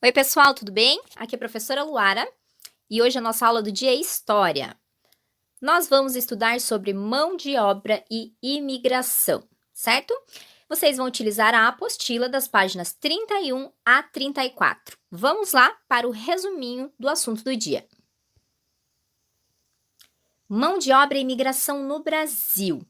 Oi, pessoal, tudo bem? Aqui é a professora Luara e hoje a nossa aula do dia é História. Nós vamos estudar sobre mão de obra e imigração, certo? Vocês vão utilizar a apostila das páginas 31 a 34. Vamos lá para o resuminho do assunto do dia. Mão de obra e imigração no Brasil.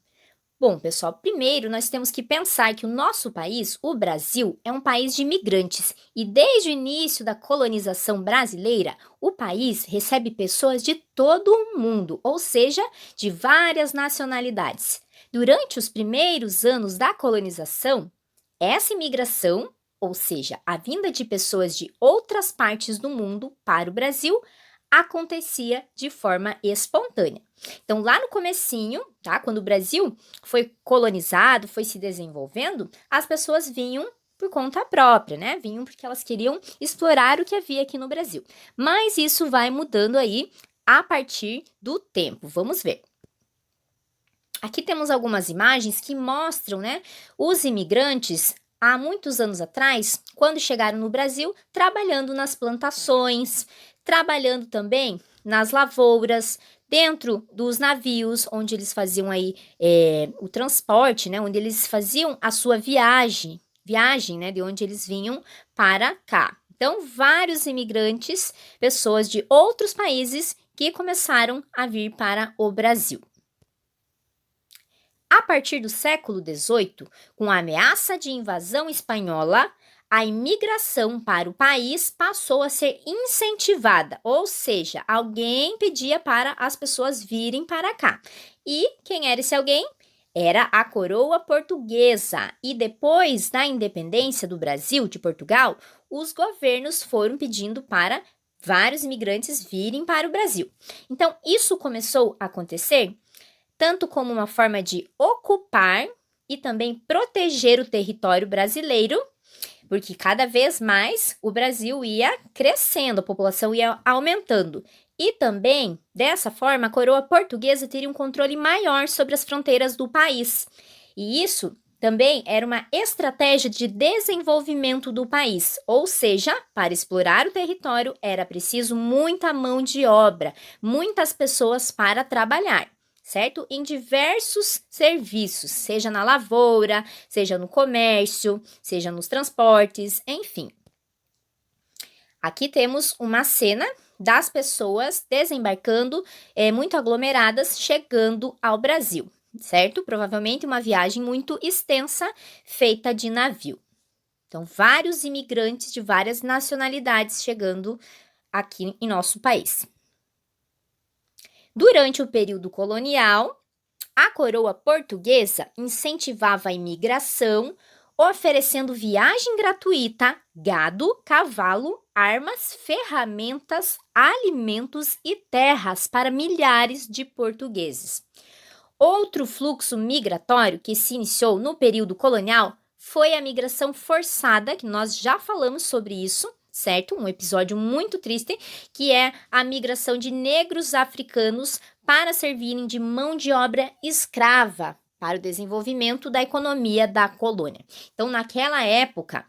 Bom, pessoal, primeiro nós temos que pensar que o nosso país, o Brasil, é um país de imigrantes e desde o início da colonização brasileira, o país recebe pessoas de todo o mundo, ou seja, de várias nacionalidades. Durante os primeiros anos da colonização, essa imigração, ou seja, a vinda de pessoas de outras partes do mundo para o Brasil, acontecia de forma espontânea. Então, lá no comecinho, tá? Quando o Brasil foi colonizado, foi se desenvolvendo, as pessoas vinham por conta própria, né? Vinham porque elas queriam explorar o que havia aqui no Brasil. Mas isso vai mudando aí a partir do tempo. Vamos ver. Aqui temos algumas imagens que mostram, né, os imigrantes há muitos anos atrás, quando chegaram no Brasil, trabalhando nas plantações, trabalhando também nas lavouras, dentro dos navios, onde eles faziam aí o transporte, né, onde eles faziam a sua viagem, né, de onde eles vinham para cá. Então, vários imigrantes, pessoas de outros países que começaram a vir para o Brasil. A partir do século XVIII, com a ameaça de invasão espanhola, a imigração para o país passou a ser incentivada, ou seja, alguém pedia para as pessoas virem para cá. E quem era esse alguém? Era a coroa portuguesa. E depois da independência do Brasil, de Portugal, os governos foram pedindo para vários imigrantes virem para o Brasil. Então, isso começou a acontecer tanto como uma forma de ocupar e também proteger o território brasileiro, porque cada vez mais o Brasil ia crescendo, a população ia aumentando. E também, dessa forma, a coroa portuguesa teria um controle maior sobre as fronteiras do país. E isso também era uma estratégia de desenvolvimento do país, ou seja, para explorar o território era preciso muita mão de obra, muitas pessoas para trabalhar, certo? Em diversos serviços, seja na lavoura, seja no comércio, seja nos transportes, enfim. Aqui temos uma cena das pessoas desembarcando, muito aglomeradas, chegando ao Brasil, certo? Provavelmente uma viagem muito extensa, feita de navio. Então, vários imigrantes de várias nacionalidades chegando aqui em nosso país. Durante o período colonial, a coroa portuguesa incentivava a imigração, oferecendo viagem gratuita, gado, cavalo, armas, ferramentas, alimentos e terras para milhares de portugueses. Outro fluxo migratório que se iniciou no período colonial foi a migração forçada, que nós já falamos sobre isso, certo? Um episódio muito triste, que é a migração de negros africanos para servirem de mão de obra escrava para o desenvolvimento da economia da colônia. Então, naquela época,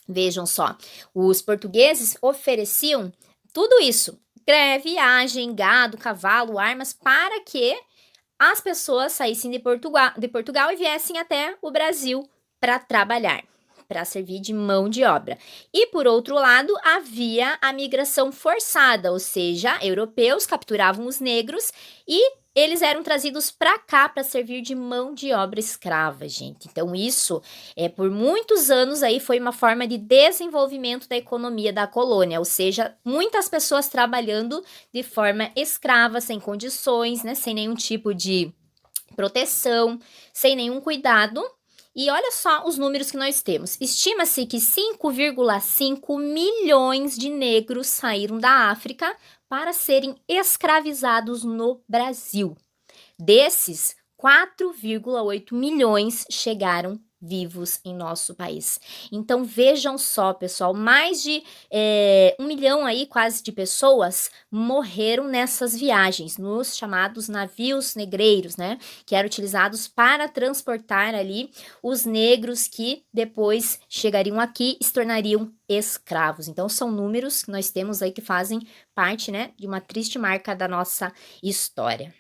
vejam só, os portugueses ofereciam tudo isso, viagem, gado, cavalo, armas, para que as pessoas saíssem de Portugal e viessem até o Brasil para trabalhar, para servir de mão de obra. E, por outro lado, havia a migração forçada, ou seja, europeus capturavam os negros e eles eram trazidos para cá para servir de mão de obra escrava, gente. Então, isso, por muitos anos, aí foi uma forma de desenvolvimento da economia da colônia, ou seja, muitas pessoas trabalhando de forma escrava, sem condições, né, sem nenhum tipo de proteção, sem nenhum cuidado. E olha só os números que nós temos. Estima-se que 5,5 milhões de negros saíram da África para serem escravizados no Brasil. Desses, 4,8 milhões chegaram vivos em nosso país. Então vejam só, pessoal, mais de 1 milhão aí quase de pessoas morreram nessas viagens, nos chamados navios negreiros, né, que eram utilizados para transportar ali os negros que depois chegariam aqui e se tornariam escravos. Então são números que nós temos aí que fazem parte, né, de uma triste marca da nossa história.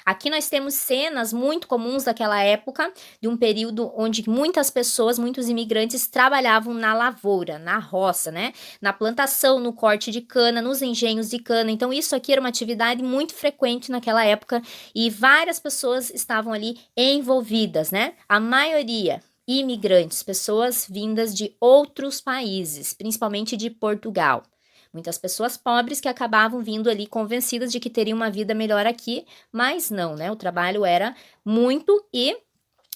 Aqui nós temos cenas muito comuns daquela época, de um período onde muitas pessoas, muitos imigrantes trabalhavam na lavoura, na roça, né? Na plantação, no corte de cana, nos engenhos de cana. Então isso aqui era uma atividade muito frequente naquela época e várias pessoas estavam ali envolvidas, né? A maioria imigrantes, pessoas vindas de outros países, principalmente de Portugal. Muitas pessoas pobres que acabavam vindo ali convencidas de que teriam uma vida melhor aqui, mas não, né? O trabalho era muito e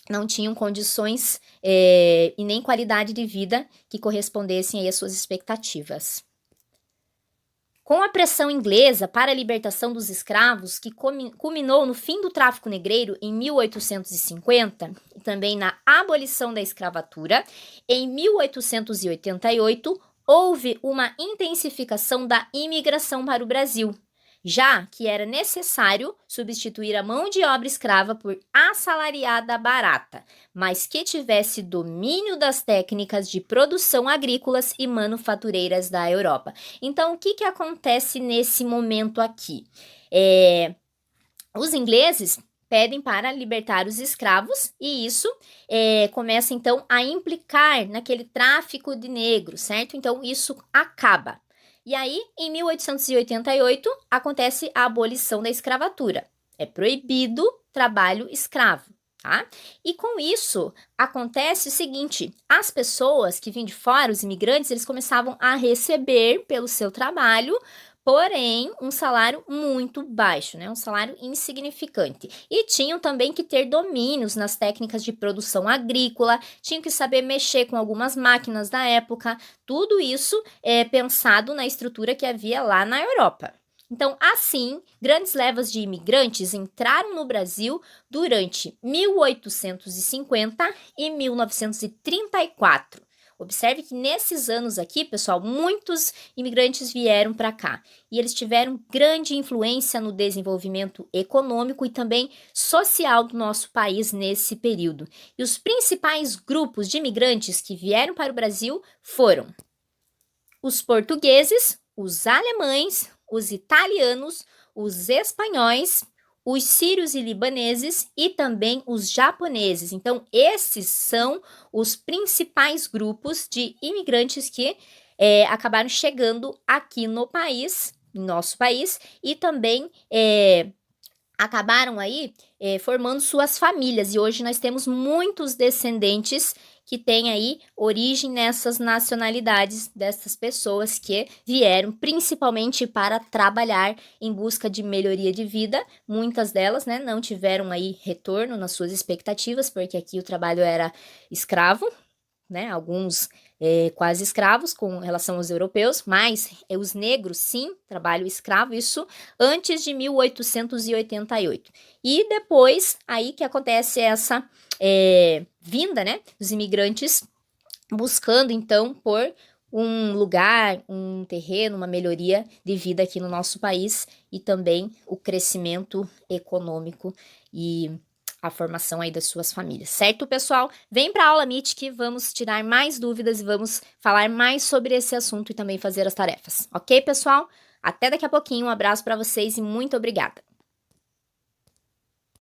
não tinham condições e nem qualidade de vida que correspondessem aí às suas expectativas. Com a pressão inglesa para a libertação dos escravos, que culminou no fim do tráfico negreiro em 1850, e também na abolição da escravatura, em 1888, houve uma intensificação da imigração para o Brasil, já que era necessário substituir a mão de obra escrava por assalariada barata, mas que tivesse domínio das técnicas de produção agrícolas e manufatureiras da Europa. Então, o que acontece nesse momento aqui? Os ingleses pedem para libertar os escravos e isso começa então a implicar naquele tráfico de negros, certo? Então isso acaba. E aí, em 1888, acontece a abolição da escravatura. É proibido trabalho escravo, tá? E com isso, acontece o seguinte, as pessoas que vêm de fora, os imigrantes, eles começavam a receber pelo seu trabalho, porém, um salário muito baixo, né? Um salário insignificante. E tinham também que ter domínios nas técnicas de produção agrícola, tinham que saber mexer com algumas máquinas da época, tudo isso é pensado na estrutura que havia lá na Europa. Então, assim, grandes levas de imigrantes entraram no Brasil durante 1850 e 1934. Observe que nesses anos aqui, pessoal, muitos imigrantes vieram para cá e eles tiveram grande influência no desenvolvimento econômico e também social do nosso país nesse período. E os principais grupos de imigrantes que vieram para o Brasil foram os portugueses, os alemães, os italianos, os espanhóis, os sírios e libaneses e também os japoneses. Então, esses são os principais grupos de imigrantes que acabaram chegando aqui no país, em nosso país, e também acabaram aí formando suas famílias. E hoje nós temos muitos descendentes que têm aí origem nessas nacionalidades dessas pessoas que vieram principalmente para trabalhar em busca de melhoria de vida. Muitas delas, né, não tiveram aí retorno nas suas expectativas, porque aqui o trabalho era escravo, né, alguns quase escravos com relação aos europeus, mas os negros sim, trabalho escravo, isso antes de 1888. E depois, aí que acontece essa vinda, né, dos imigrantes buscando então por um lugar, um terreno, uma melhoria de vida aqui no nosso país e também o crescimento econômico e a formação aí das suas famílias, certo, pessoal? Vem para a aula Meet que vamos tirar mais dúvidas e vamos falar mais sobre esse assunto e também fazer as tarefas, ok, pessoal? Até daqui a pouquinho, um abraço para vocês e muito obrigada!